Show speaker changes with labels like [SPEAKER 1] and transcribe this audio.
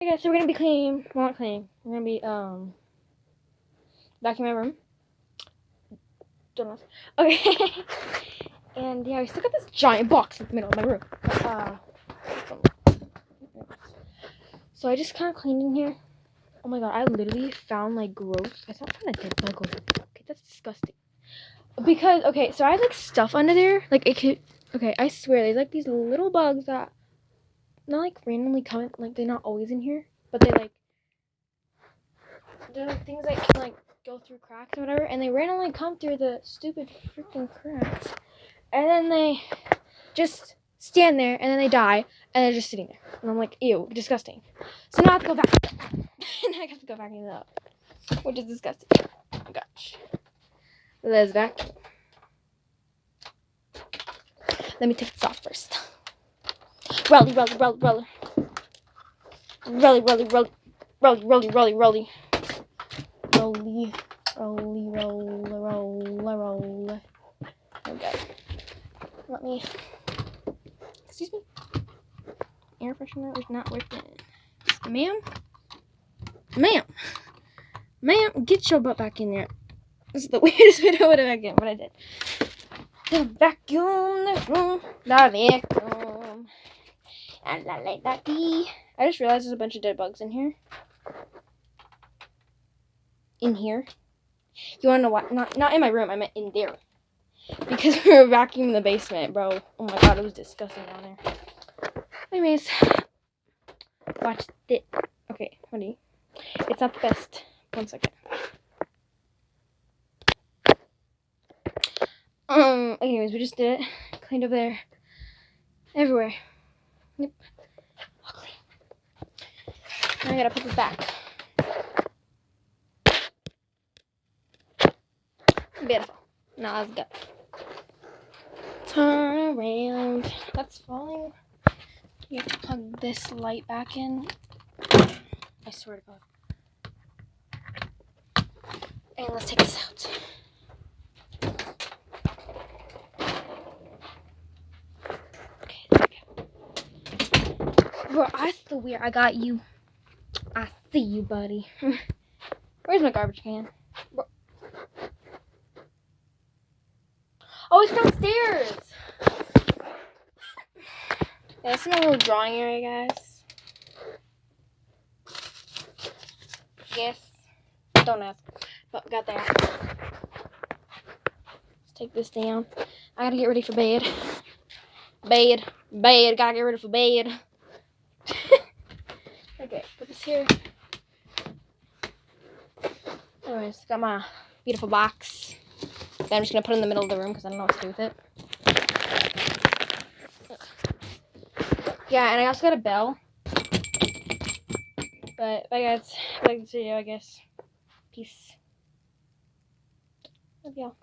[SPEAKER 1] Okay, guys, so we're gonna be cleaning. Well, not cleaning. We're gonna be back in my room. Don't know. Okay. And yeah, we still got this giant box in the middle of my room. So I just kind of cleaned in here. Oh my god, I literally found like gross. I found a dead bug over there. Okay, that's disgusting. Because okay, so I have like stuff under there. Like it could. Okay, I swear there's like these little bugs that not like randomly come in, like they're not always in here, but they're like things that can like go through cracks or whatever, and they randomly come through the stupid freaking cracks, and then they just stand there, and then they die, and they're just sitting there, and I'm like, ew, disgusting. So now I have to go back, and I have to go back in it up, which is disgusting. Oh my gosh. Let's vacuum. Let me take this off first. Rolly, rolly, rolly, rolly. Rolly, rolly, rolly. Rolly, rolly, rolly, rolly. Rolly, rolly, roll, roll, roll. Okay. Let me. Excuse me. Air freshener is not working. Ma'am? Ma'am! Ma'am, get your butt back in there. This is the weirdest video I've ever done, but I did. The vacuum, the room, the vacuum. I just realized there's a bunch of dead bugs in here. In here. You wanna know what? Not in my room, I meant in there. Because we were vacuuming the basement, bro. Oh my god, it was disgusting down there. Anyways. Watch this. Okay, honey. It's not the best. 1 second. Anyways, we just did it. Cleaned up there. Everywhere. Yep. Ugly. Now I gotta put this back. Beautiful. Now let's go. Turn around. That's falling. You have to plug this light back in. I swear to God. And let's take this out. Okay, there we go. Bro, I swear I got you. I see you, buddy. Where's my garbage can? Bro. Oh, it's downstairs. Yeah, this is my little drawing area, guys. Yes. Don't ask. But we got there. Let's take this down. I gotta get ready for bed. Bed. Gotta get ready for bed. Okay, put this here. Anyways, got my beautiful box. Then I'm just gonna put it in the middle of the room because I don't know what to do with it. Yeah, and I also got a bell. But bye guys. If you like this video, I guess. Peace. Love y'all.